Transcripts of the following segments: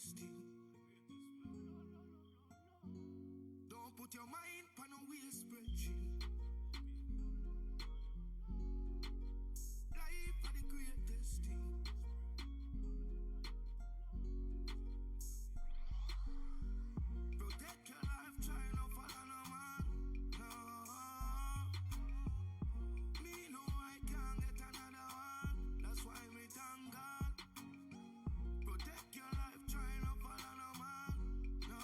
greatest thing. Don't put your mind on a waste spreadsheet. Life are the greatest thing. Protect your life, try not follow no man. No, me know I can't get another one. That's why me thank God. Protect your life, try not follow no man. No,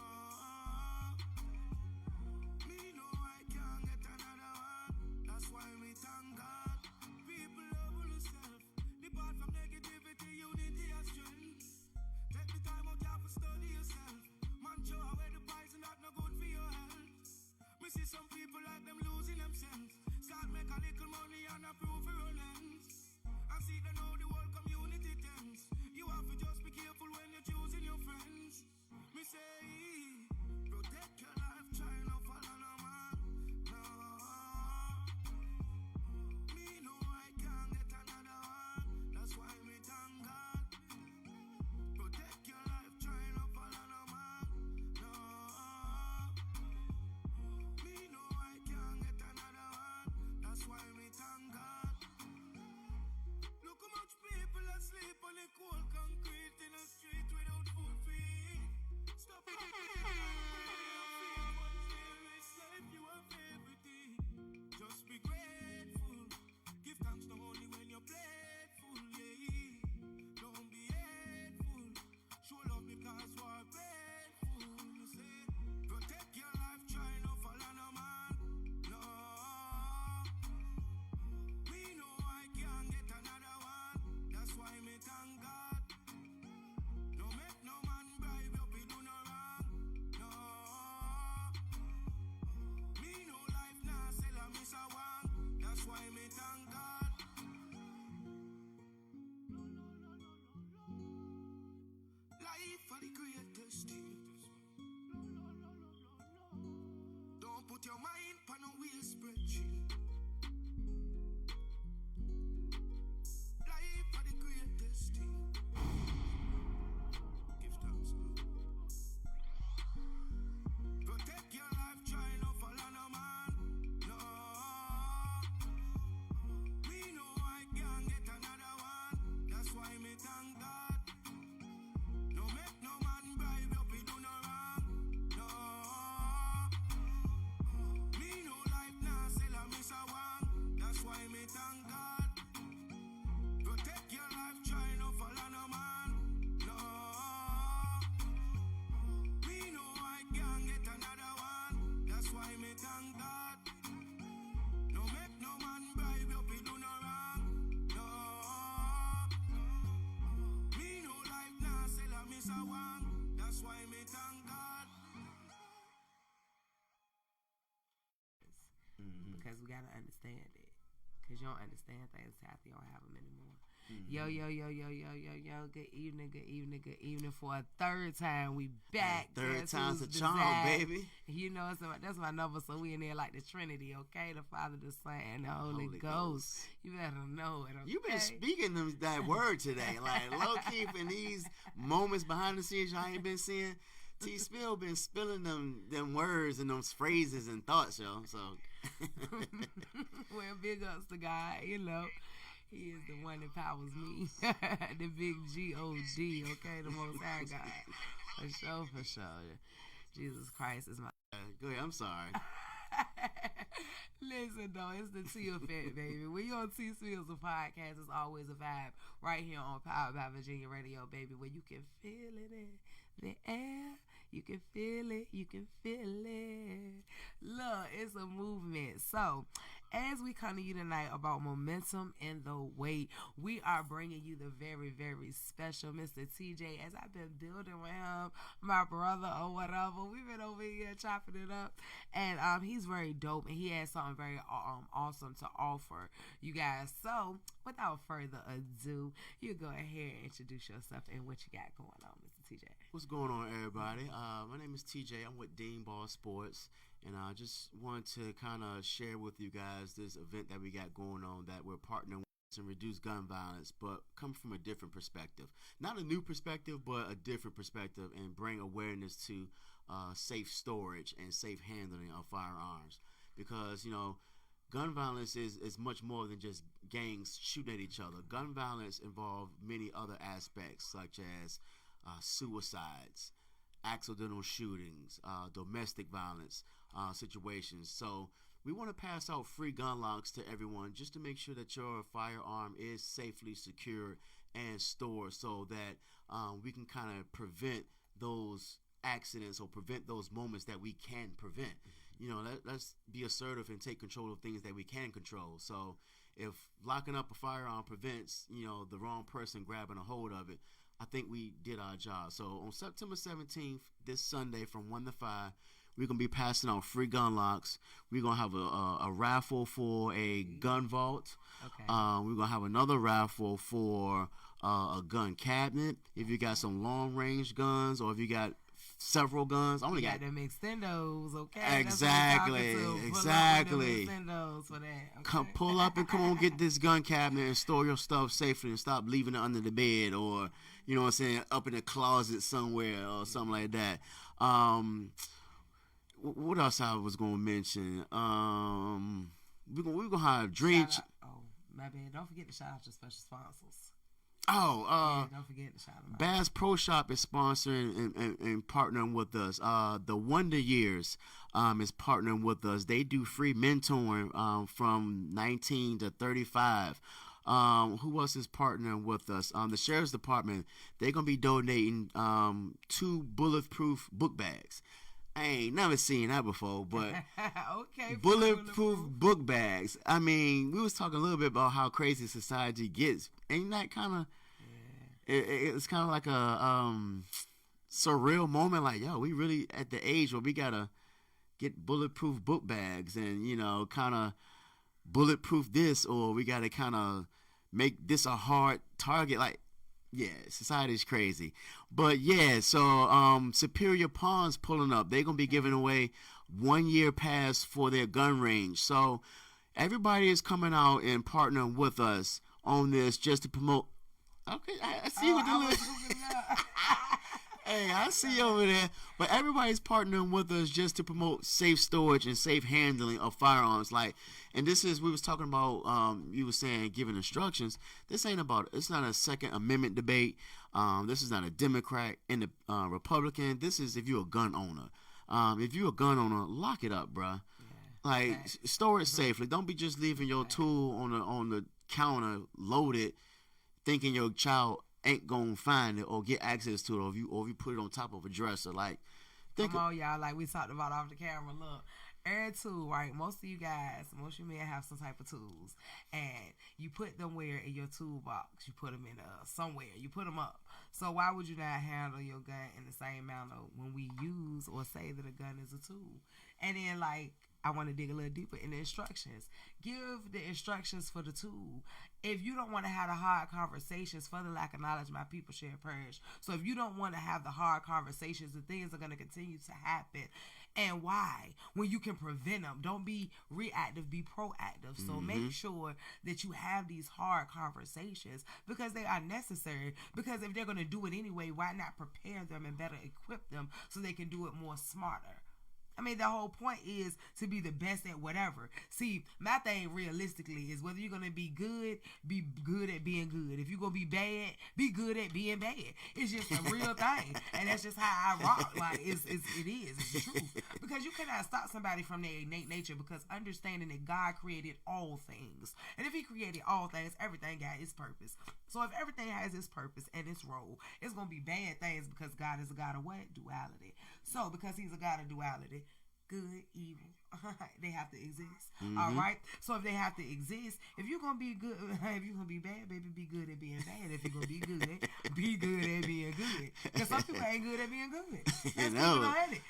me know I can't get another one. That's why me thank God. People love yourself. Depart from negativity, unity and strength. Take the time out here to study yourself. Man, show away the poison that no good for your health. We see some people like them losing themselves. Start make a little money and approve for your lens. And see they know the whole community tends. You have to just be careful when you're choosing your friends. Me say, protect your life, try not follow no man. No, me know I can't get another one. That's why me thank God. Protect your life, try not follow no man. No, me know I can't get another one. That's why me thank God. Look how much people are asleep on the cold concrete in the street without food for eat. Stop life, you have everything. Just be grateful. Give thanks not only when you're playful, yeah. Don't be hateful. Show love because we're grateful. You say, protect your life, try not follow no man. No, me know I can't get another one. That's why me thank God. No make no man bribe you, be do no wrong. No, me know life now sell a miss a one. That's why me thank God. Life for the greatest thing. Don't put your mind on a waste spreadsheet. Life for the greatest thing. Give thanks. Protect your life, try not follow no man. No, me know I can't get another one. That's why me thank God. No make no man bribe you, be do no wrong. No, me know life now sell a miss a one. That's why me thank God. Protect your life, try not follow no man. No, me know I can't get another one. That's why me thank God. No make no man bribe you, be do no wrong. No, me know life now sell a miss a one. That's why me thank God. Because we gotta understand it. Because you don't understand things after you don't have them anymore. Yo. Good evening. For a third time, we back. Third Guess time's a who's charm, back? baby. You know, that's my number, so we in there like the Trinity, okay? The Father, the Son, and the Holy Ghost. You better know it, okay? You've been speaking that word today. Like, low-key, in these moments behind the scenes y'all ain't been seeing, TSPill been spilling them words and those phrases and thoughts, yo. So, well, big ups to God, you know. He is the one that powers me. The big G-O-D, okay? The Most High God. For sure. Jesus Christ is my... Go ahead, I'm sorry. Listen, though, it's the T effect, baby. When you're on TSPills Podcast, it's always a vibe right here on Powered by Virginia Radio, baby, where you can feel it in the air. You can feel it. Look, it's a movement. So, as we come to you tonight about momentum and the weight, we are bringing you the very, very special Mr. TJ. As I've been building with him, my brother or whatever, we've been over here chopping it up, and he's very dope, and he has something very awesome to offer you guys. So, without further ado, you go ahead and introduce yourself and what you got going on, Mr. TJ. What's going on, everybody? My name is TJ. I'm with Dean Ball Sports, and I just want to kind of share with you guys this event that we got going on that we're partnering and reduce gun violence, but come from a different perspective. Not a new perspective, but a different perspective, and bring awareness to safe storage and safe handling of firearms. Because, gun violence is much more than just gangs shooting at each other. Gun violence involves many other aspects, such as suicides, accidental shootings, domestic violence situations. So we want to pass out free gun locks to everyone just to make sure that your firearm is safely secured and stored, so that we can kind of prevent those accidents or prevent those moments that we can prevent. Let's be assertive and take control of things that we can control. So if locking up a firearm prevents, the wrong person grabbing a hold of it, I think we did our job. So on September 17th, this Sunday from 1 to 5, we're going to be passing out free gun locks. We're going to have a raffle for a gun vault. Okay. We're going to have another raffle for a gun cabinet. If you got some long-range guns, or if you got several guns. I only got them extendos, okay? Exactly. Extendos for that. Okay? Come pull up and come on, get this gun cabinet and store your stuff safely, and stop leaving it under the bed, or up in the closet somewhere or something like that. What else I was gonna mention? We're gonna have Dream. Oh, my bad. Don't forget to shout out your special sponsors. Don't forget to shout them out. Bass Pro Shop is sponsoring and partnering with us. The Wednesdayyyy is partnering with us. They do free mentoring from 19 to 35. Who else is partnering with us? The Sheriff's Department, they're going to be donating 2 bulletproof book bags. I ain't never seen that before, but okay, bulletproof book bags. I mean, we was talking a little bit about how crazy society gets. Ain't that kind of... It's kind of like a surreal moment, like, yo, we really at the age where we gotta get bulletproof book bags and kind of bulletproof this, or we gotta kind of make this a hard target. Like, yeah, society's crazy. But yeah, so Superior Pawns pulling up. They're gonna be giving away 1-year pass for their gun range. So everybody is coming out and partnering with us on this just to promote. Okay, I see what you're doing. Hey, I see you over there. But everybody's partnering with us just to promote safe storage and safe handling of firearms. And this is, we was talking about, you were saying giving instructions. This ain't about, it's not a Second Amendment debate. This is not a Democrat and a Republican. This is if you're a gun owner. If you're a gun owner, lock it up, bruh. Store it safely. Don't be just leaving your tool on the counter loaded, thinking your child ain't gonna find it or get access to it, or if you put it on top of a dresser. Come on, y'all. Like we talked about off the camera. Look, every tool, right? Most of you men have some type of tools, and you put them where in your toolbox. You put them in somewhere. You put them up. So why would you not handle your gun in the same manner when we use or say that a gun is a tool? And then I want to dig a little deeper in the instructions. Give the instructions for the tool. If you don't want to have the hard conversations, for the lack of knowledge, my people shall perish. So if you don't want to have the hard conversations, the things are going to continue to happen. And why? When you can prevent them. Don't be reactive, be proactive. So make sure that you have these hard conversations, because they are necessary. Because if they're going to do it anyway, why not prepare them and better equip them so they can do it more smarter? I mean, the whole point is to be the best at whatever. See, my thing realistically is whether you're going to be good at being good. If you're going to be good at being bad. It's just a real thing. And that's just how I rock. It's the truth. Because you cannot stop somebody from their innate nature, because understanding that God created all things. And if he created all things, everything got its purpose. So if everything has its purpose and its role, it's going to be bad things, because God is a God of what? Duality. So because he's a God of duality, good, evil, they have to exist. All right? So if they have to exist, if you're going to be good, if you're going to be bad, baby, be good at being bad. If you're going to be good, be good at being good. Because some people ain't good at being good. People don't have it.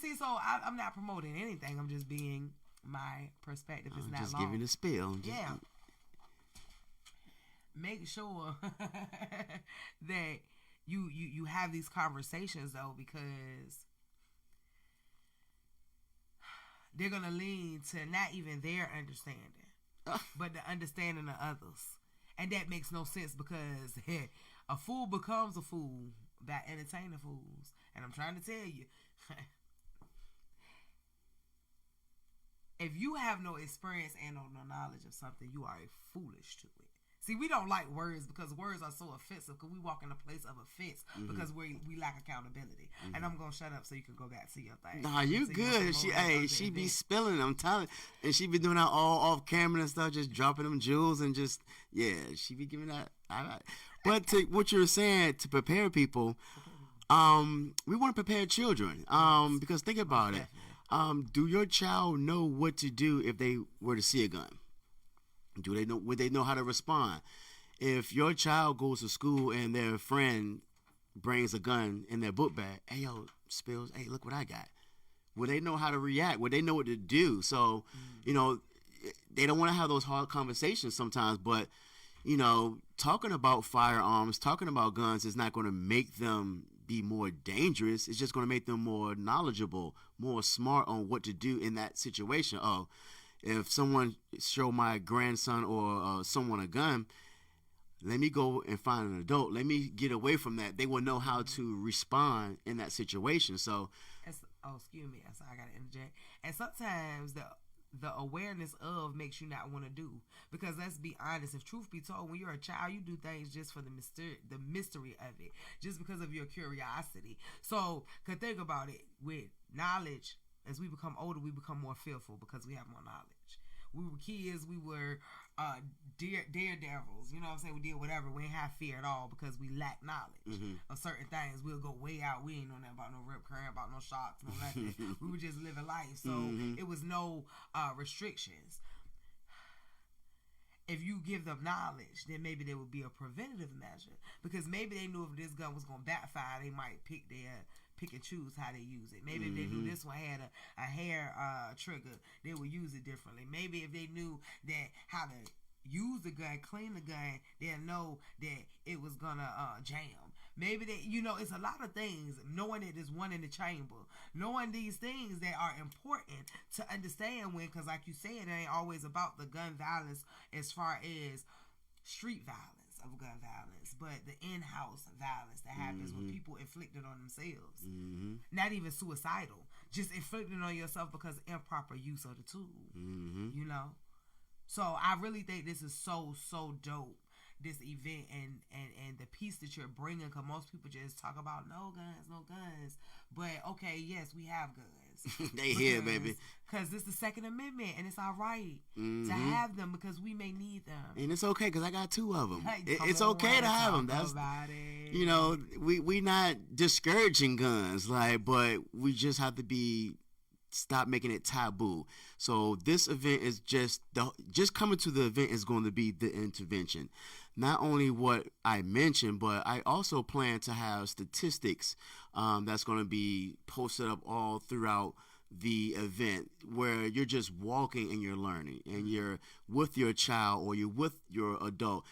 See, so I'm not promoting anything. I'm just being my perspective. It's not just long. giving a spill. Yeah. Make sure that you have these conversations, though, because they're going to lean to not even their understanding, but the understanding of others. And that makes no sense because a fool becomes a fool by entertaining fools. And I'm trying to tell you, if you have no experience and no knowledge of something, you are foolish to it. See, we don't like words because words are so offensive because we walk in a place of offense because we lack accountability. And I'm going to shut up so you can go back to your thing. Nah, you good. She be spilling them, telling, and she be doing that all off camera and stuff, just dropping them jewels and just, she be giving that. But to what you were saying, to prepare people, we want to prepare children because think about it. Do your child know what to do if they were to see a gun? Would they know how to respond? If your child goes to school and their friend brings a gun in their book bag, hey yo, Spills, hey, look what I got. Would they know how to react? Would they know what to do? So, they don't want to have those hard conversations sometimes, but talking about firearms, talking about guns is not going to make them be more dangerous. It's just going to make them more knowledgeable, more smart on what to do in that situation. Oh, if someone show my grandson or someone a gun, let me go and find an adult. Let me get away from that. They will know how to respond in that situation. So, excuse me. I got to interject. And sometimes the awareness of makes you not want to do. Because let's be honest, if truth be told, when you're a child, you do things just for the mystery of it, just because of your curiosity. So, cause think about it, with knowledge, as we become older, we become more fearful because we have more knowledge. We were kids, we were daredevils, you know what I'm saying? We did whatever. We ain't have fear at all because we lack knowledge of certain things. We'll go way out. We ain't know nothing about no rip current, about no shocks, no nothing. We were just living life. So it was no restrictions. If you give them knowledge, then maybe there would be a preventative measure. Because maybe they knew if this gun was going to backfire, they might pick and choose how they use it. Maybe if they knew this one had a hair trigger, they would use it differently. Maybe if they knew that how to use the gun, clean the gun, they'll know that it was gonna jam. Maybe they, it's a lot of things. Knowing that there's one in the chamber, knowing these things that are important to understand because like you said, it ain't always about the gun violence as far as street violence of gun violence, but the in-house violence that happens when people inflict it on themselves. Not even suicidal, just inflicting on yourself because improper use of the tool. So I really think this is so dope, this event and the piece that you're bringing, because most people just talk about no guns, but okay, yes, we have guns. They here, baby. Because it's the Second Amendment, and it's all right to have them because we may need them. And it's okay because I got 2 of them. It's okay to have them. That's we not discouraging guns, but we just have to stop making it taboo. So this event is just coming to the event is going to be the intervention. Not only what I mentioned, but I also plan to have statistics that's going to be posted up all throughout the event, where you're just walking and you're learning, and you're with your child or you're with your adult,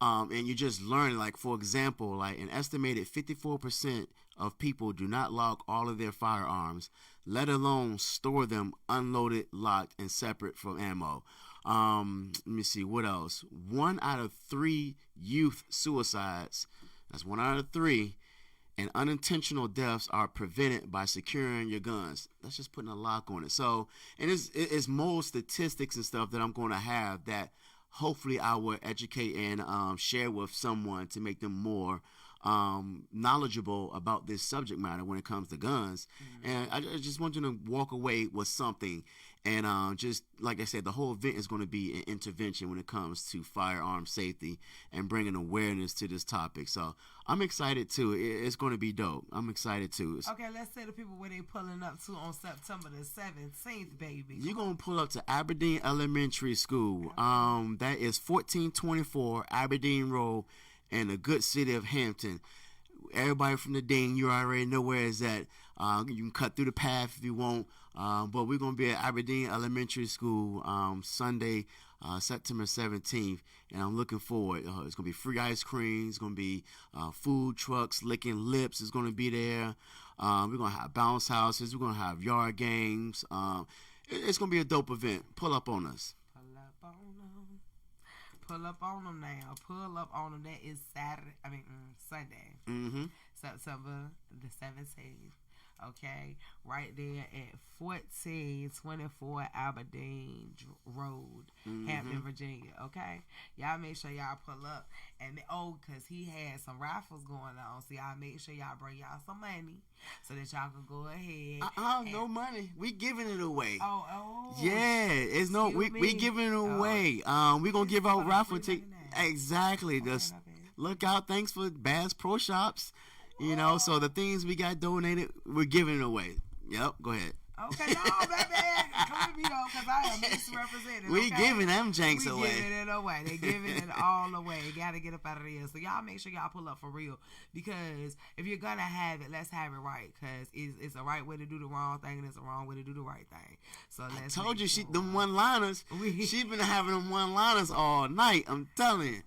and you're just learning. Like, for example, an estimated 54% of people do not lock all of their firearms, let alone store them unloaded, locked, and separate from ammo. Let me see, what else? 1 out of 3 youth suicides, that's 1 out of 3, and unintentional deaths are prevented by securing your guns. That's just putting a lock on it. So, and it's more statistics and stuff that I'm going to have that hopefully I will educate and share with someone to make them more knowledgeable about this subject matter when it comes to guns. And I just want you to walk away with something. And just like I said, the whole event is going to be an intervention when it comes to firearm safety and bringing awareness to this topic. So I'm excited too. It's going to be dope. I'm excited too. Okay, let's say the people where they pulling up to on September the 17th, baby. You're going to pull up to Aberdeen Elementary School. That is 1424 Aberdeen Road in the good city of Hampton. Everybody from the Dean, you already know where it's at. You can cut through the path if you want. But we're going to be at Aberdeen Elementary School Sunday, September 17th. And I'm looking forward. It's going to be free ice cream. It's going to be food trucks, licking lips is going to be there. We're going to have bounce houses. We're going to have yard games. It's going to be a dope event. Pull up on us. pull up on them now. Pull up on them. That is Sunday. Mm-hmm. September the 17th. Okay, right there at 1424 Aberdeen Road, Hampton, Virginia. Okay, y'all make sure y'all pull up and because he had some raffles going on, so y'all make sure y'all bring y'all some money so that y'all can go ahead. No money. We giving it away. Oh. Yeah, it's no. We giving it away. We gonna give out raffle tickets. Exactly. Just look out. Thanks for Bass Pro Shops. You know, so the things we got donated, we're giving it away. Yep, go ahead. Okay, no, baby, come with me though, because I am misrepresented. We giving them janks away. We giving it away. They giving it all away. Gotta get up out of there. So y'all make sure y'all pull up for real, because if you're gonna have it, let's have it right, because it's a right way to do the wrong thing and it's a wrong way to do the right thing. So let's. I told you, them one-liners. She been having them one-liners all night. I'm telling you.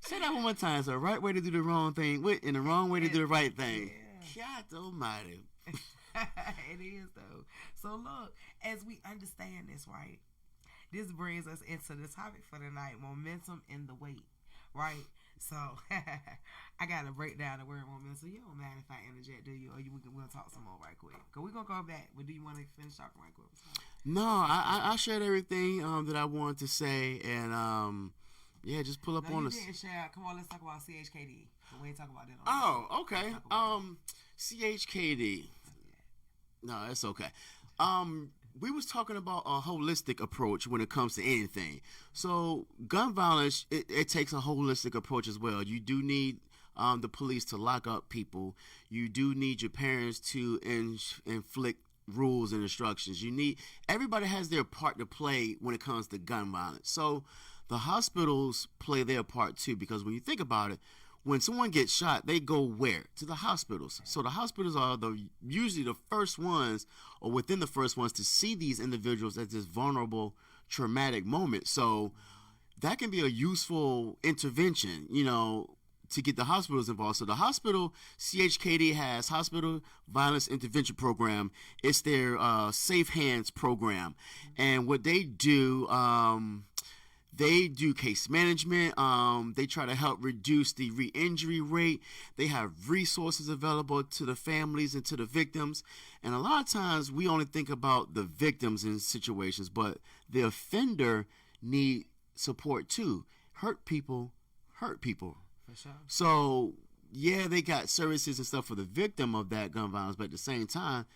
Say that one more time. It's the right way to do the wrong thing and the wrong way to do the right thing. Yeah. God almighty. It is, though. So, look, as we understand this, right, this brings us into the topic for tonight, momentum in the weight, right? So, I got to break down the word momentum. You don't mind if I interject, do you? Or we'll talk some more right quick. Because we're going to go back. But do you want to finish talking right quick? No, I shared everything that I wanted to say, and yeah, just pull up on us. Come on, let's talk about CHKD. We ain't talking about that. Oh, okay. CHKD. No, that's okay. We was talking about a holistic approach when it comes to anything. So gun violence, it takes a holistic approach as well. You do need the police to lock up people. You do need your parents to inflict rules and instructions. Everybody has their part to play when it comes to gun violence. So the hospitals play their part too, because when you think about it, when someone gets shot, they go where? To the hospitals. So the hospitals are usually the first ones, or within the first ones, to see these individuals at this vulnerable, traumatic moment. So that can be a useful intervention, to get the hospitals involved. So the hospital, CHKD has Hospital Violence Intervention Program. It's their Safe Hands program. And what they do, they do case management. They try to help reduce the re-injury rate. They have resources available to the families and to the victims. And a lot of times we only think about the victims in situations, but the offender need support too. Hurt people hurt people. For sure. So, yeah, they got services and stuff for the victim of that gun violence, but at the same time,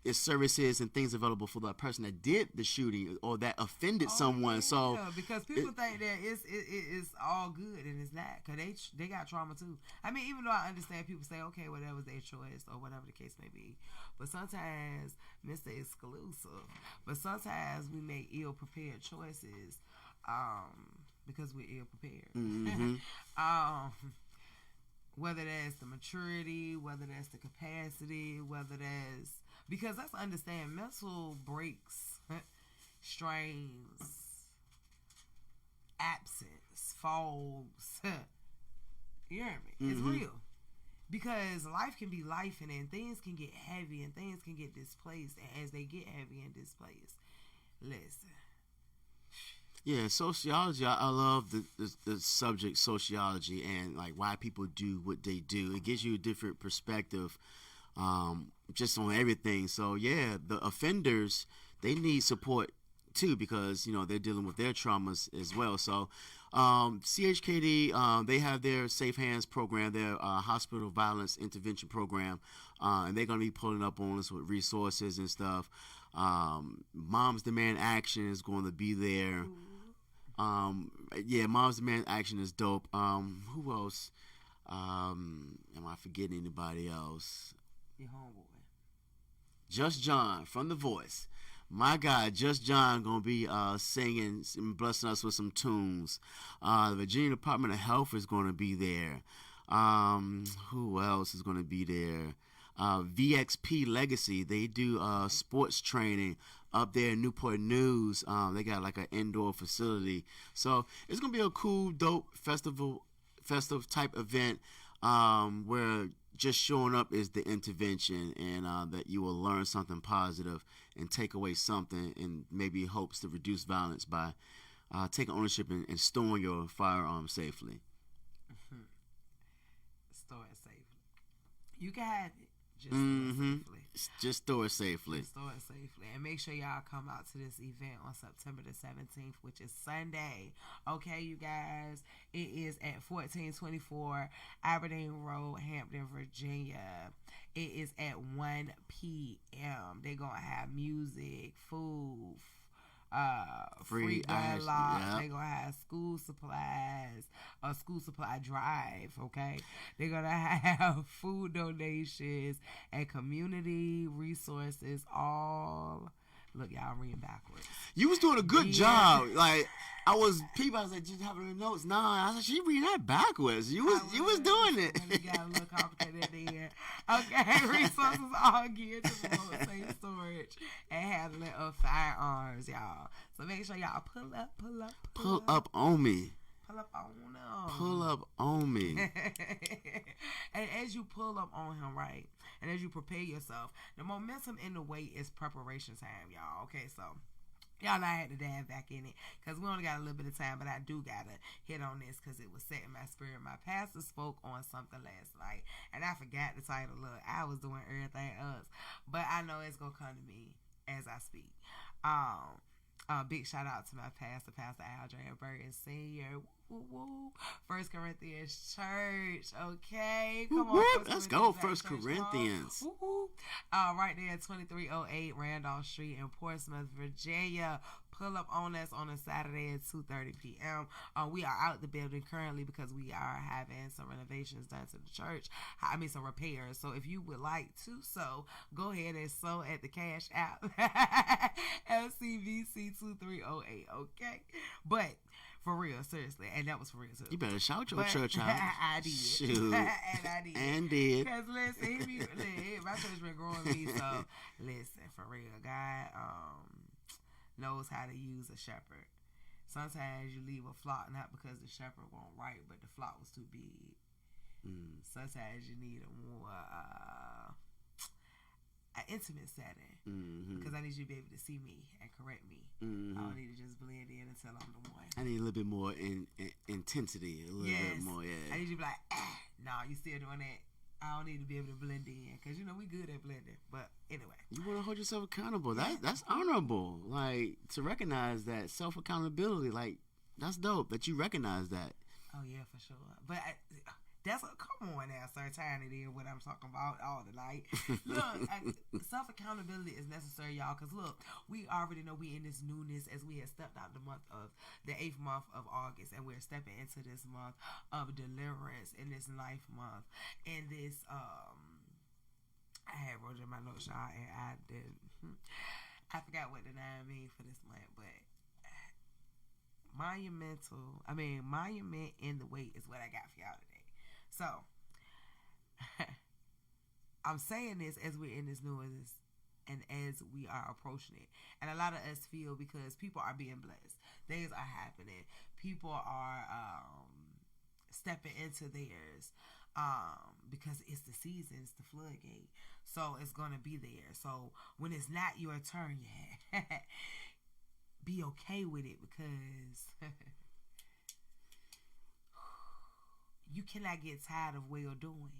it's services and things available for the person that did the shooting or that offended someone. So because people think that it's all good, and it's not, because they got trauma too. I mean, even though I understand people say, okay, well, that was their choice or whatever the case may be, but sometimes, Mr. Exclusive, but sometimes we make ill-prepared choices because we're ill-prepared. Mm-hmm. Whether that's the maturity, whether that's the capacity, whether that's... Because let's understand, mental breaks, strains, absence, fogs, you hear me? It's real. Because life can be life, and then things can get heavy and things can get displaced. And as they get heavy and displaced, listen. Yeah, sociology, I love the subject sociology and like why people do what they do. It gives you a different perspective just on everything. So yeah, the offenders, they need support too, because they're dealing with their traumas as well. So CHKD, they have their Safe Hands program, their Hospital Violence Intervention program, and they're going to be pulling up on us with resources and stuff. Moms Demand Action is going to be there. Yeah, Moms Demand Action is dope. Who else? Am I forgetting anybody else? Your homeboy. Just John from The Voice. My God, Just John gonna be singing and blessing us with some tunes. The Virginia Department of Health is gonna be there. Who else is gonna be there? VXP Legacy, they do sports training up there in Newport News. They got like an indoor facility, so it's gonna be a cool, dope festive type event where just showing up is the intervention, and that you will learn something positive and take away something, and maybe hopes to reduce violence by taking ownership and storing your firearm safely. Store it safely. You can have it. Just store it safely. Just store it safely. Just store it safely. And make sure y'all come out to this event on September the 17th, which is Sunday. Okay, you guys? It is at 1424 Aberdeen Road, Hampton, Virginia. It is at 1 p.m. They're going to have music, food, free gun lock. Yep. They're gonna have school supplies, a school supply drive. Okay, they're gonna have food donations and community resources. All look, y'all, I'm reading backwards. You was doing a good job. Like I was like, just having her notes. Nah, I said she reading that backwards. You was doing it. You got a little complicated there. Okay, resources all geared to promote safe storage and handling of firearms, y'all. So make sure y'all pull up on me. Pull up on him. Pull up on me. And as you pull up on him, right, and as you prepare yourself, the momentum in the wait is preparation time, y'all. Okay, so y'all know I had to dive back in it because we only got a little bit of time, but I do got to hit on this because it was set in my spirit. My pastor spoke on something last night, and I forgot the title. Look, I was doing everything else, but I know it's going to come to me as I speak. Big shout out to my pastor, Pastor Aldrin Burton Sr. Woo, woo. 1 Corinthians Church, okay? Come on, let's go, 1 Corinthians. Woo, woo. Right there at 2308 Randolph Street in Portsmouth, Virginia. Pull up on us on a Saturday at 2:30 p.m. We are out the building currently because we are having some renovations done to the church. Some repairs. So if you would like to sow, go ahead and sow at the Cash App. LCVC 2308, okay? But for real, seriously. And that was for real, too. You better shout your church out. I did. Shoot. And did. Because listen, my church been growing me, so listen, for real. God knows how to use a shepherd. Sometimes you leave a flock not because the shepherd won't right, but the flock was too big. Sometimes you need a more an intimate setting because I need you to be able to see me and correct me. I don't need to just blend in until I'm the one. I need a little bit more intensity, a little bit more. Yeah, I need you to be like, nah, you still doing that. I don't need to be able to blend in because we good at blending. But anyway, you want to hold yourself accountable. That's honorable. Like to recognize that self accountability. Like that's dope that you recognize that. Oh yeah, for sure. But come on now, sir. Tying it in what I'm talking about all the night. Look, self accountability is necessary, y'all. Because look, we already know we in this newness as we have stepped out the 8th month of August, and we're stepping into this month of deliverance in this 9th month. And this, I had wrote in my notes, y'all, and I I forgot what the name means for this month, but monument in the wait is what I got for y'all today. So, I'm saying this as we're in this newness and as we are approaching it. And a lot of us feel because people are being blessed. Things are happening. People are stepping into theirs because it's the season, it's the floodgate. So, it's going to be there. So, when it's not your turn yet, be okay with it because you cannot get tired of well doing.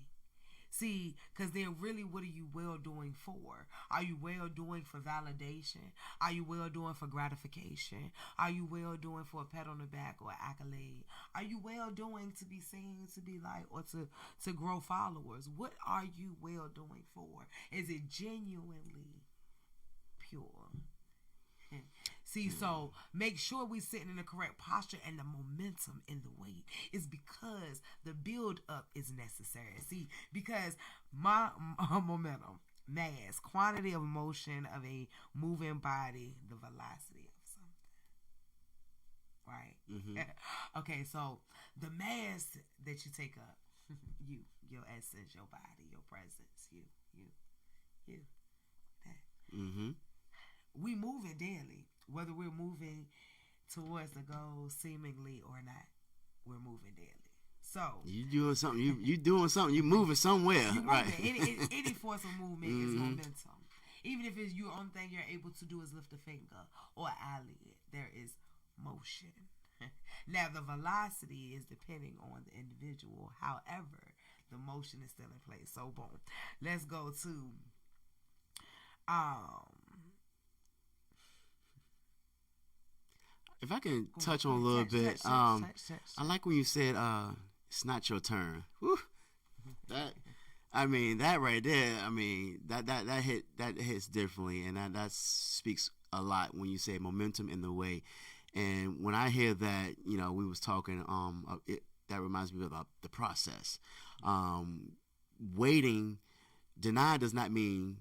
See, because then really, what are you well doing for? Are you well doing for validation? Are you well doing for gratification? Are you well doing for a pat on the back or accolade? Are you well doing to be seen, to be liked, or to grow followers? What are you well doing for? Is it genuinely pure? See, so make sure we're sitting in the correct posture, and the momentum in the wait is because the build up is necessary. See, because my momentum, mass, quantity of motion of a moving body, the velocity of something. Right? Okay, so the mass that you take up, your essence, your body, your presence, you, that. We move it daily. Whether we're moving towards the goal seemingly or not, we're moving daily. So you doing something. You doing something. You moving somewhere, right? Any force of movement is momentum. Even if it's your own thing, you're able to do is lift a finger or an eyelid. There is motion. motion. Now, the velocity is depending on the individual. However, the motion is still in place. So, boom. Let's go to if I can touch on a little bit, I like when you said it's not your turn. Whew. That right there, that hits differently, and that speaks a lot when you say momentum in the way. And when I hear that, we was talking, that reminds me about the process. Waiting, delay does not mean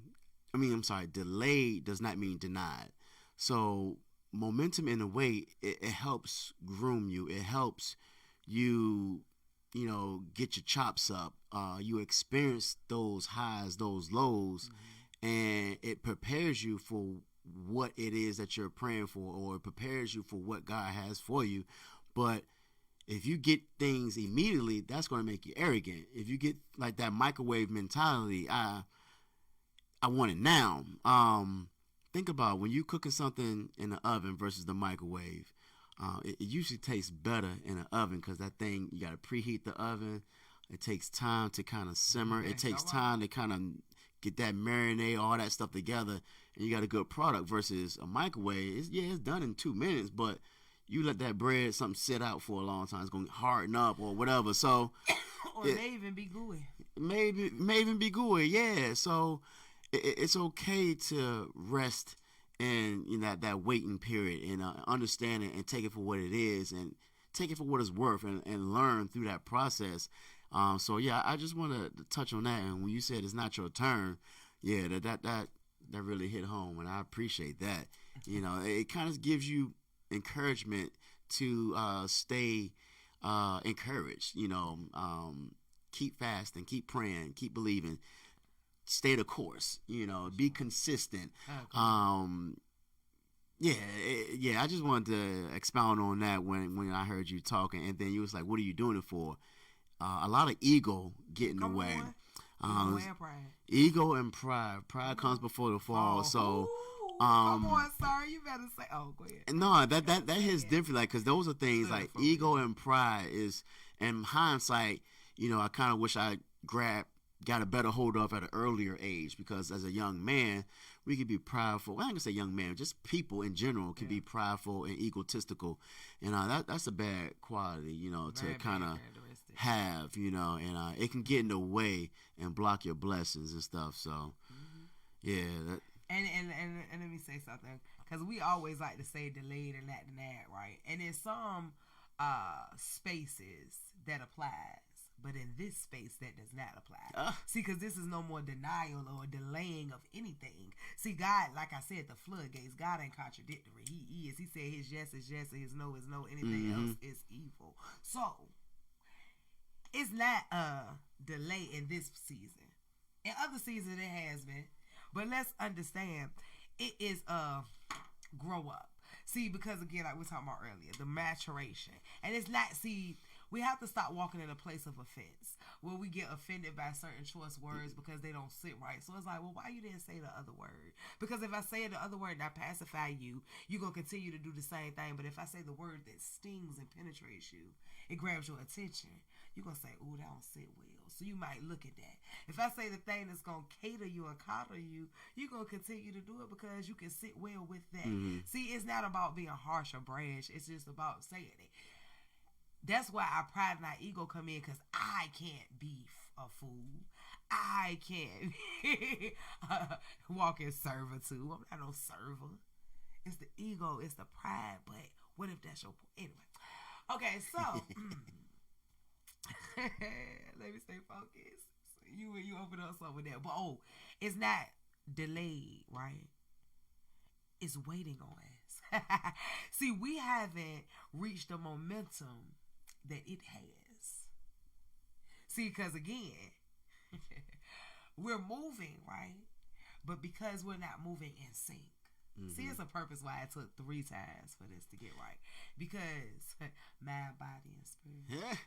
denied. So momentum in a way, it helps groom you. It helps you, get your chops up. You experience those highs, those lows, and it prepares you for what it is that you're praying for, or it prepares you for what God has for you. But if you get things immediately, that's going to make you arrogant. If you get like that microwave mentality, I want it now. Think about when you cooking something in the oven versus the microwave. It usually tastes better in the oven because that thing, you got to preheat the oven. It takes time to kind of simmer. It takes time to kind of get that marinade, all that stuff together, and you got a good product. Versus a microwave, it's done in 2 minutes, but you let that bread, something sit out for a long time, it's going to harden up or whatever. So, or it may even be gooey. May even be gooey, yeah. So it's okay to rest in that waiting period and understand it and take it for what it is and take it for what it's worth and learn through that process. So yeah, I just want to touch on that. And when you said it's not your turn, yeah, that really hit home, and I appreciate that. It kind of gives you encouragement to stay encouraged. Keep fasting, keep praying, keep believing, stay the course. Be consistent. Yeah. I just wanted to expound on that when I heard you talking, and then you was like, "What are you doing it for?" A lot of ego get in the way. Ego and pride. Pride comes before the fall. Come on, sir. You better say. Oh, go ahead. No, that hits different. Like, because those are things like ego and pride is. In hindsight, I kind of wish I got a better hold of at an earlier age, because as a young man, we could be prideful. Well, I ain't gonna say young man, just people in general can be prideful and egotistical, and that's a bad quality, to kind of have, and it can get in the way and block your blessings and stuff. So, yeah. And let me say something, because we always like to say delayed and that, right? And in some spaces that applies, but in this space that does not apply. See, because this is no more denial or delaying of anything. See, God, like I said, the floodgates, God ain't contradictory. He is. He said his yes is yes and his no is no. Anything else is evil. So, it's not a delay in this season. In other seasons, it has been. But let's understand, it is a grow up. See, because again, like we were talking about earlier, the maturation. And it's not, we have to stop walking in a place of offense where we get offended by certain choice words because they don't sit right. So it's like, well, why you didn't say the other word? Because if I say the other word and I pacify you, you're going to continue to do the same thing. But if I say the word that stings and penetrates you, it grabs your attention, you're going to say, ooh, that don't sit well. So you might look at that. If I say the thing that's going to cater you and coddle you, you're going to continue to do it because you can sit well with that. See, it's not about being harsh or brash. It's just about saying it. That's why our pride and our ego come in, because I can't be a fool. I can't walk in servitude. I'm not no server. It's the ego. It's the pride. But what if that's your point? Anyway. Okay, so let me stay focused. So you open up something there. But it's not delayed, right? It's waiting on us. See, we haven't reached the momentum that it has. See, because again, we're moving, right? But because we're not moving in sync. See, it's a purpose why it took 3 times for this to get right. Because mind, body, and spirit. Yeah.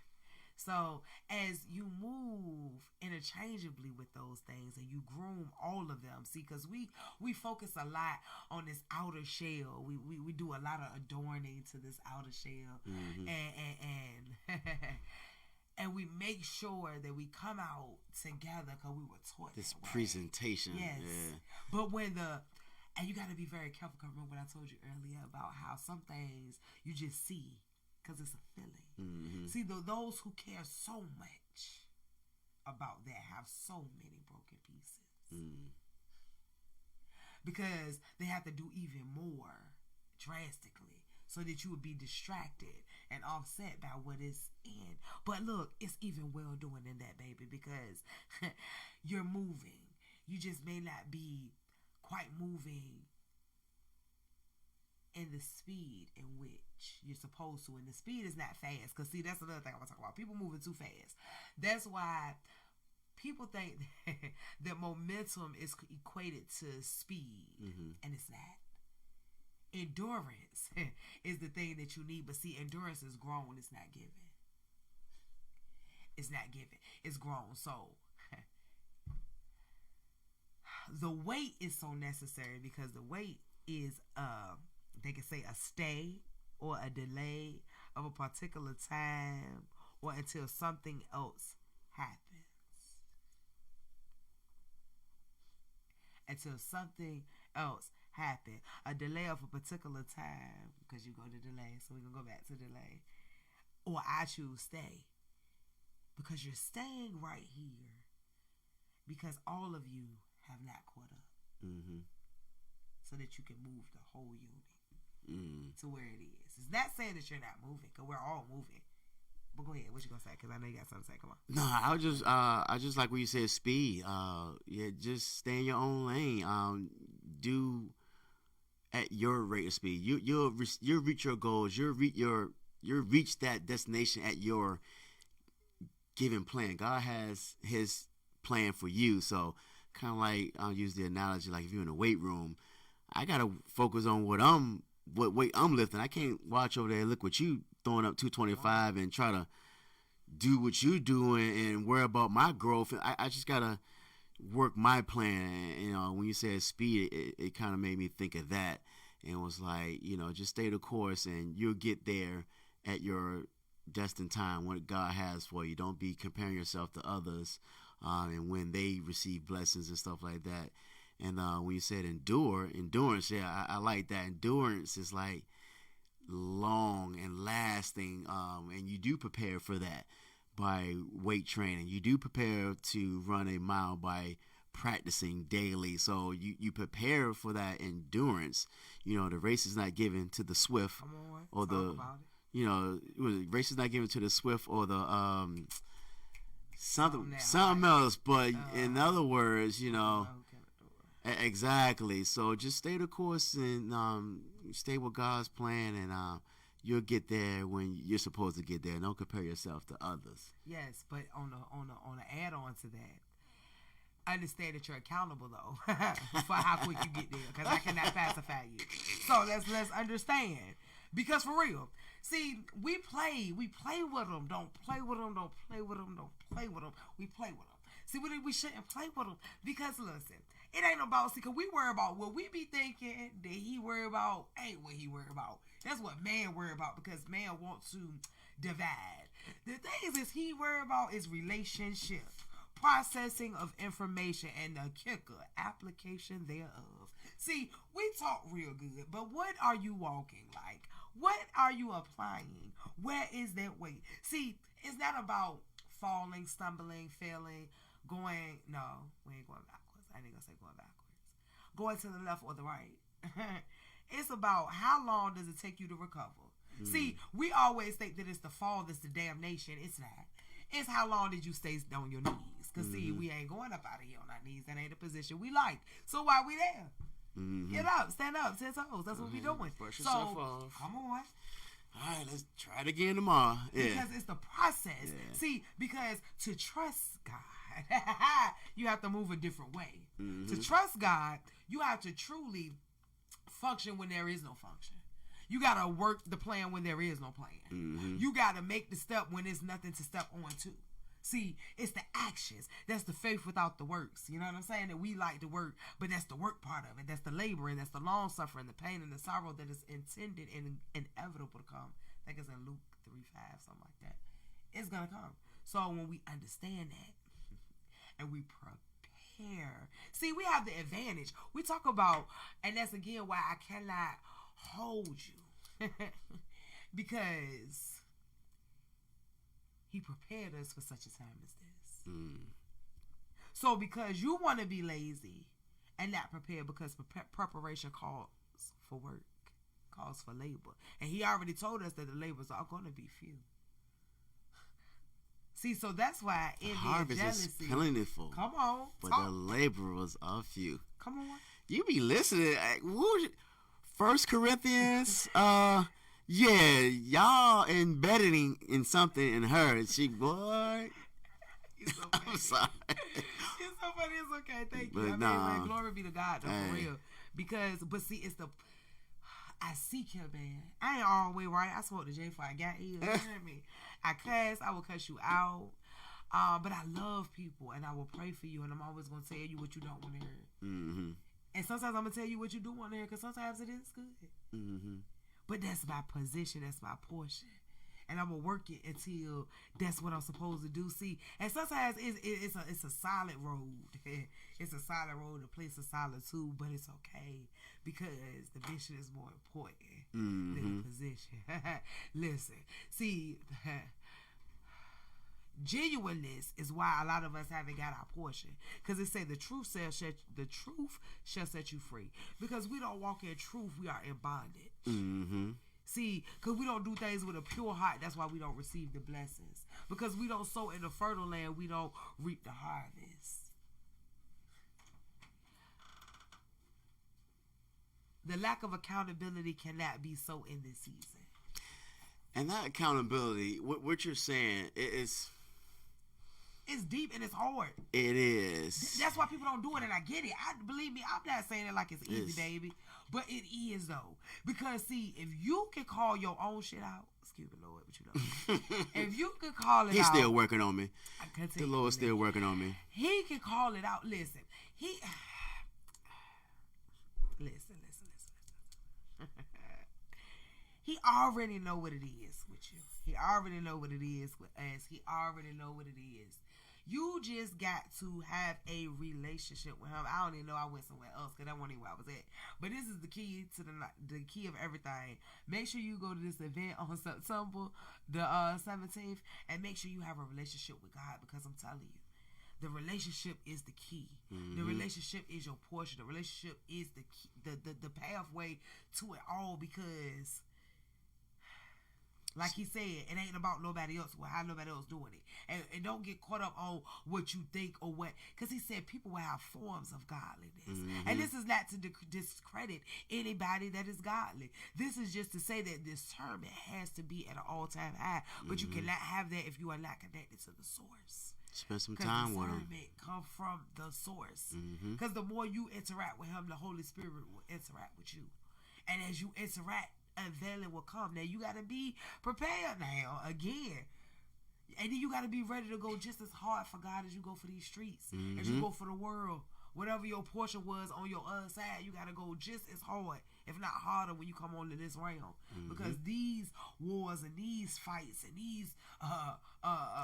So as you move interchangeably with those things and you groom all of them, see, because we focus a lot on this outer shell. We do a lot of adorning to this outer shell, and and we make sure that we come out together because we were taught this that way. Presentation. Yes. Yeah. But and you got to be very careful. Because remember what I told you earlier about how some things you just see because it's a feeling. Mm-hmm. See, those who care so much about that have so many broken pieces. Because they have to do even more drastically so that you would be distracted and offset by what is in. But look, it's even well doing in that, baby, because you're moving. You just may not be quite moving in the speed in which you're supposed to. And the speed is not fast. Because, see, that's another thing I want to talk about. People moving too fast. That's why people think that momentum is equated to speed. And it's not. Endurance is the thing that you need. But, see, endurance is grown. It's not given. It's not given. It's grown. So, the wait is so necessary because the wait is they can say a stay or a delay of a particular time or until something else happens. Until something else happens. A delay of a particular time, because you go to delay, so we're going to go back to delay. Or I choose stay. Because you're staying right here. Because all of you have not caught up. So that you can move the whole unit to where it is. It's not saying that you're not moving, because we're all moving. But go ahead, what you gonna say? Because I know you got something to say. Come on. No, I just like what you said, speed. Yeah, just stay in your own lane. Do at your rate of speed. You'll reach your goals. You'll reach that destination at your given plan. God has His plan for you. So, kind of like I'll use the analogy, like if you're in a weight room, I gotta focus on what weight I'm lifting. I can't watch over there and look what you throwing up 225 and try to do what you doing and worry about my growth. I just gotta work my plan. And, you know, when you said speed, it kind of made me think of that, and was like, you know, just stay the course and you'll get there at your destined time, what God has for you. Don't be comparing yourself to others, and when they receive blessings and stuff like that. And when you said endurance, yeah, I like that. Endurance is like long and lasting, and you do prepare for that by weight training. You do prepare to run a mile by practicing daily. So you prepare for that endurance. You know, the race is not given to the swift or the, you know, race is not given to the swift or the something else. But in other words, you know. Exactly. So just stay the course and stay with God's plan, and you'll get there when you're supposed to get there. Don't compare yourself to others. Yes, but on the add on to that, I understand that you're accountable though for how quick you get there, because I cannot pacify you. So let's understand, because for real, see, we play with them. Don't play with them. Don't play with them. Don't play with them. We play with them. See, we shouldn't play with them, because listen. It ain't about, see, because we worry about what we be thinking that he worry about ain't what he worry about. That's what man worry about, because man wants to divide. The things is he worry about is relationship, processing of information, and the kicker, application thereof. See, we talk real good, but what are you walking like? What are you applying? Where is that weight? See, it's not about falling, stumbling, failing, going, no, we ain't going backwards. I ain't gonna say going backwards. Going to the left or the right. It's about how long does it take you to recover. See, we always think that it's the fall that's the damnation. It's not. It's how long did you stay on your knees. Because, see, we ain't going up out of here on our knees. That ain't the position we like. So why we there? Get up, stand up, 10 toes. That's what we doing. Brush yourself off. Come on. All right, let's try it again tomorrow. Yeah. Because it's the process. Yeah. See, because to trust God, you have to move a different way. To trust God, you have to truly function when there is no function. You got to work the plan when there is no plan. Mm-hmm. You got to make the step when there's nothing to step on to. See, it's the actions. That's the faith without the works. You know what I'm saying? That we like to work, but that's the work part of it. That's the labor, and that's the long suffering, the pain, and the sorrow that is intended and inevitable to come. I think it's in Luke 3:5, something like that. It's going to come. So when we understand that and we prepare. See, we have the advantage. We talk about, and that's again why I cannot hold you. Because he prepared us for such a time as this. So because you want to be lazy and not prepared, because preparation calls for work, calls for labor. And he already told us that the labors are going to be few. See, so that's why envy and harvest jealousy. is plentiful. Come on. But talk. the laborers are few. Come on. You be listening. 1 Corinthians, yeah, y'all embedded in something in her. She, boy. So I'm sorry. It's so funny. It's okay. Thank you. But I mean, nah. like, glory be to God, though, Hey. for real. Because, but see, it's the, I seek him, man. I ain't all the way right. I spoke to Jay before I got here. You hear me? I cuss. I will cuss you out. But I love people, and I will pray for you, and I'm always going to tell you what you don't want to hear. Mm-hmm. And sometimes I'm going to tell you what you do want to hear, because sometimes it is good. Mm-hmm. But that's my position. That's my portion. And I'm going to work it until that's what I'm supposed to do. See, and sometimes it's a solid road. It's a solid road, a place of solitude, but it's okay because the mission is more important than the position. Listen, see, genuineness is why a lot of us haven't got our portion, because it said the truth shall set you free. Because we don't walk in truth, we are in bondage. Mm-hmm. See, because we don't do things with a pure heart. That's why we don't receive the blessings. Because we don't sow in the fertile land, we don't reap the harvest. The lack of accountability cannot be so in this season. And that accountability, what you're saying, it's deep and it's hard. It is. That's why people don't do it, and I get it. Believe me, I'm not saying it like it's easy, baby. But it is, though. Because, see, if you can call your own shit out, excuse me, Lord, but you know. If you can call it He's out. still working on me. The Lord's still working on me. He can call it out. Listen. Listen. He already know what it is with you. He already know what it is with us. He already know what it is. You just got to have a relationship with him. I don't even know I went somewhere else because that wasn't even where I was at. But this is the key to the key of everything. Make sure you go to this event on September the 17th, and make sure you have a relationship with God, because I'm telling you, the relationship is the key. Mm-hmm. The relationship is your portion. The relationship is the key, the pathway to it all, because like he said, it ain't about nobody else, how nobody else doing it. And don't get caught up on what you think or what. Because he said people will have forms of godliness. Mm-hmm. And this is not to discredit anybody that is godly. This is just to say that discernment has to be at an all-time high. But you cannot have that if you are not connected to the source. Spend some time with him. Discernment come from the source. Because the more you interact with him, the Holy Spirit will interact with you. And as you interact, unveiling will come. Now you got to be prepared now again, and then you got to be ready to go just as hard for God as you go for these streets, as you go for the world. Whatever your portion was on your other side, you got to go just as hard, if not harder, when you come onto this realm. Because these wars and these fights and these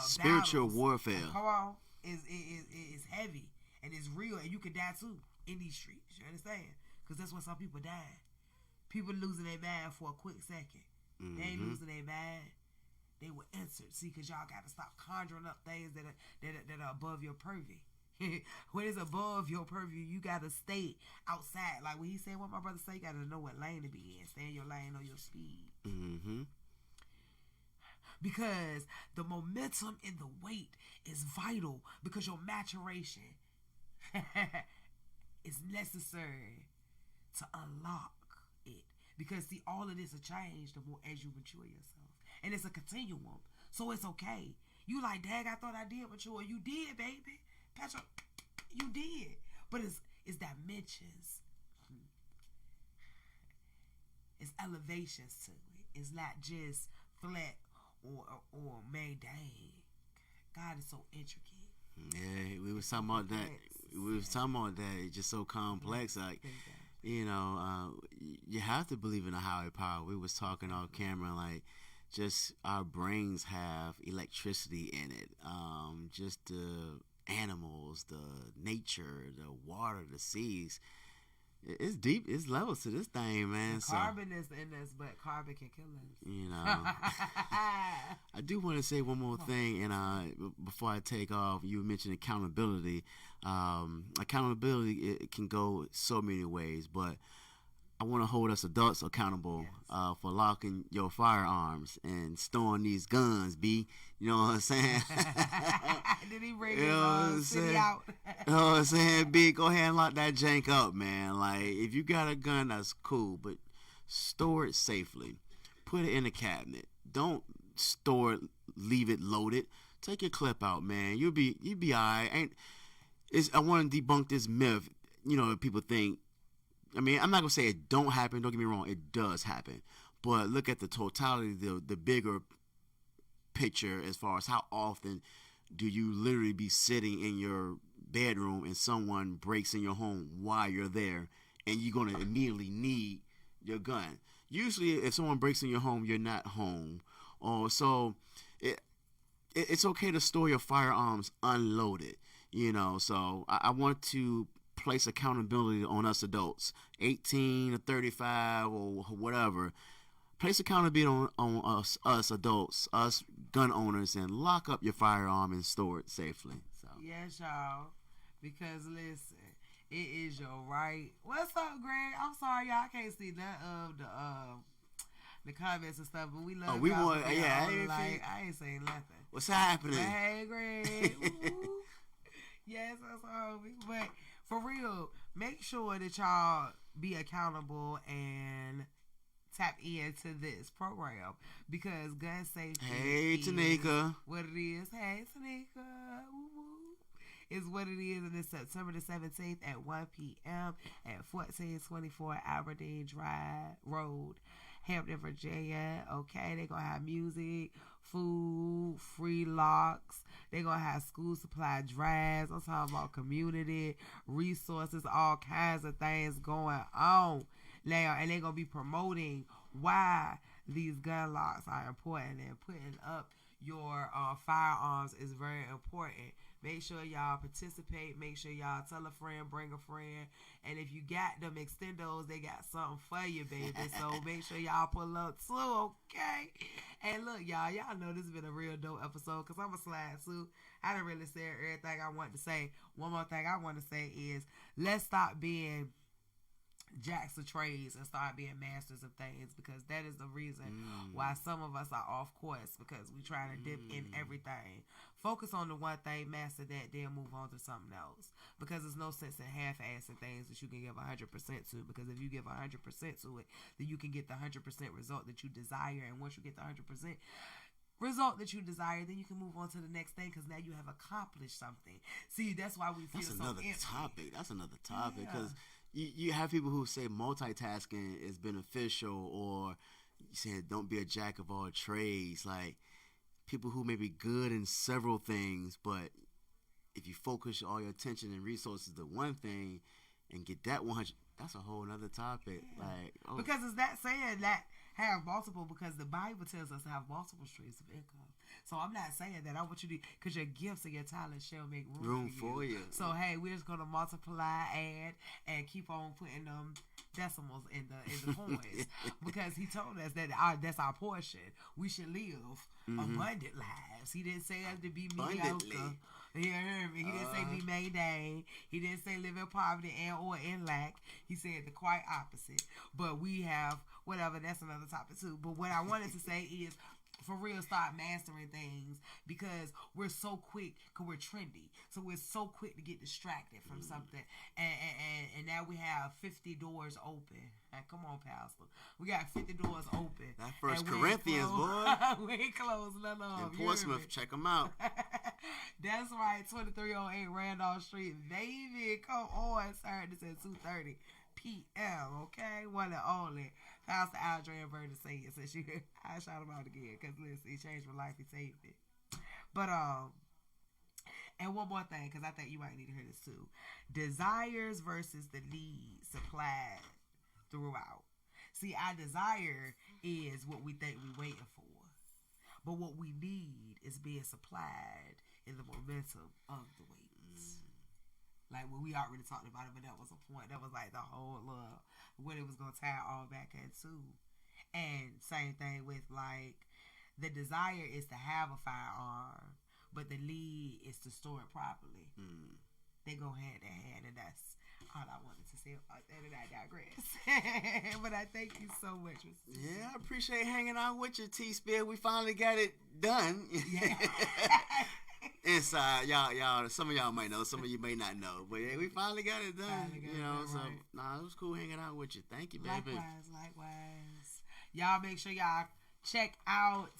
spiritual battles, warfare, come on, is heavy and it's real, and you could die too in these streets. You understand? Because that's when some people die. People losing their mind for a quick second. They ain't losing their mind. They were answered. See, because y'all got to stop conjuring up things that are above your purview. When it's above your purview, you got to stay outside. Like when he said, what my brother say, you got to know what lane to be in. Stay in your lane, know your speed. Because the momentum and the weight is vital, because your maturation is necessary to unlock it. Because see, all of this will change the more as you mature yourself, and it's a continuum, so it's okay. You like, dang, I thought I did mature. You did, baby. Patrick, you did. But it's dimensions. it's elevations to it. It's not just flat or mundane. God is so intricate. Yeah, we was talking about that. We was talking about that. It's just so complex. Like, you know, you have to believe in a higher power. We was talking off camera, like, just our brains have electricity in it. Just the animals, the nature, the water, the seas. It's deep. It's levels to this thing, man. Carbon is in us, but carbon can kill us. You know, I do want to say one more thing, and before I take off, you mentioned accountability. Accountability, it can go so many ways, but I want to hold us adults accountable for locking your firearms and storing these guns, B. You know what I'm saying? Did he bring his city out? You know what I'm saying, B? Go ahead and lock that jank up, man. Like, if you got a gun, that's cool, but store it safely. Put it in a cabinet. Don't store it, leave it loaded. Take your clip out, man. You'll be all right. I want to debunk this myth. You know, people think, I mean, I'm not going to say it don't happen. Don't get me wrong. It does happen. But look at the totality, the bigger picture as far as how often do you literally be sitting in your bedroom and someone breaks in your home while you're there and you're going to immediately need your gun. Usually if someone breaks in your home, you're not home. So it's okay to store your firearms unloaded, you know. So I want to place accountability on us adults, 18 or 35 or whatever. Place accountability on us adults, us gun owners, and lock up your firearm and store it safely. So. Yes, y'all. Because listen, it is your right. What's up, Greg? I'm sorry, y'all. I can't see none of the comments and stuff, but we love. Oh, we y'all. want. Yeah, I ain't saying nothing. What's happening? But hey, Greg. Yes, that's all. But for real, make sure that y'all be accountable and tap into this program because gun safety. Hey, Tanika. What it is. Hey, Tanika. Is what it is, and it's September the 17th at 1 p.m. at 1424 Aberdeen Drive Road, Hampton, Virginia. Okay, they're going to have music, food, free locks. They're going to have school supply drives. I'm talking about community resources, all kinds of things going on now. And they're going to be promoting why these gun locks are important, and putting up your firearms is very important. Make sure y'all participate. Make sure y'all tell a friend, bring a friend. And if you got them extendos, they got something for you, baby. So make sure y'all pull up too, okay? And look, y'all know this has been a real dope episode because I'm a slide too. I done really said everything I want to say. One more thing I want to say is let's stop being jacks of trades and start being masters of things, because that is the reason why some of us are off course, because we trying to dip in everything. Focus on the one thing, master that, then move on to something else, because there's no sense in half-assing things that you can give 100% to, because if you give 100% to it, then you can get the 100% result that you desire, and once you get the 100% result that you desire, then you can move on to the next thing, because now you have accomplished something. See, that's why we feel so empty. That's another topic, because you have people who say multitasking is beneficial, or you said don't be a jack of all trades. Like, people who may be good in several things, but if you focus all your attention and resources to one thing and get that 100, that's a whole nother topic. Yeah. Like, because it's that saying that have multiple, because the Bible tells us to have multiple streams of income. So I'm not saying that. I want you to, because your gifts and your talents shall make room for you. So hey, we're just gonna multiply, add, and keep on putting them decimals in the coins, because He told us that that's our portion. We should live abundant lives. He didn't say us to be mediocre. You heard me? He didn't say be mundane. He didn't say live in poverty and or in lack. He said the quite opposite. But we have whatever. That's another topic too. But what I wanted to say is, for real, start mastering things, because we're so quick, because we're trendy. So we're so quick to get distracted from something. And now we have 50 doors open. Now, come on, Pastor. We got 50 doors open. That First Corinthians, boy. We ain't closed none of them. In Portsmouth, check them out. That's right, 2308 Randolph Street. Baby, come on, sir. This is 2:30 p.m., okay? One and only. Pastor Aldrin Burton saying it, since I shout him out again, because listen, he changed my life, he saved me. But and one more thing, because I think you might need to hear this too. Desires versus the needs supplied throughout. See, our desire is what we think we're waiting for. But what we need is being supplied in the momentum of the wait. Like, well, we already talked about it, but that was a point. That was like the whole what it was going to tie all back into. And same thing with, like, the desire is to have a firearm, but the need is to store it properly. They go hand in hand, and that's all I wanted to say about that, and I digress. But I thank you so much. Yeah, I appreciate hanging out with you, T-Spill. We finally got it done. Yeah. Inside, y'all, some of y'all might know, some of you may not know, but yeah, we finally got it done. So right. It was cool hanging out with you. Thank you, baby. Likewise. Y'all make sure y'all check out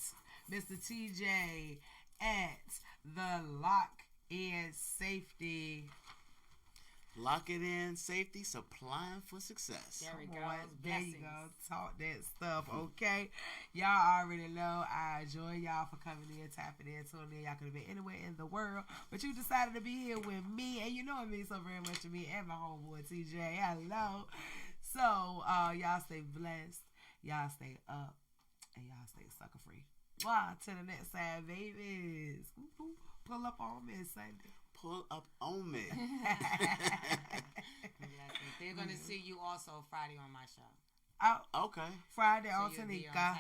Mr. TJ at the Lock In Safety. Lock it in, safety, supplying for success. There we go. There you go. Talk that stuff, okay? Y'all already know I enjoy y'all for coming in, tapping in, tuning in. Y'all could have been anywhere in the world, but you decided to be here with me, and you know it means so very much to me and my homeboy TJ. Hello. So, y'all stay blessed. Y'all stay up, and y'all stay sucker free. Wow, to the next side, babies. Pull up on me Sunday. Pull up on me. They're going to see you also Friday on my show. Oh, okay. Friday so on Tanika.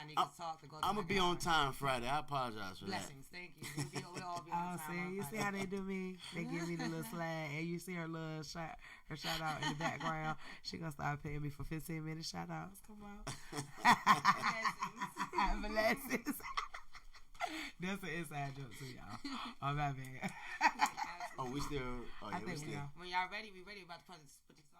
I'm going to be on time Friday. I apologize for Blessings. that. Thank you. We'll all be on time. You see how they do me? They give me the little slide, and you see her little shout out in the background. She going to start paying me for 15-minute shout outs. Come on. Blessings. That's an inside joke too, y'all. Oh, my bad. We still. When y'all ready, we ready about to put this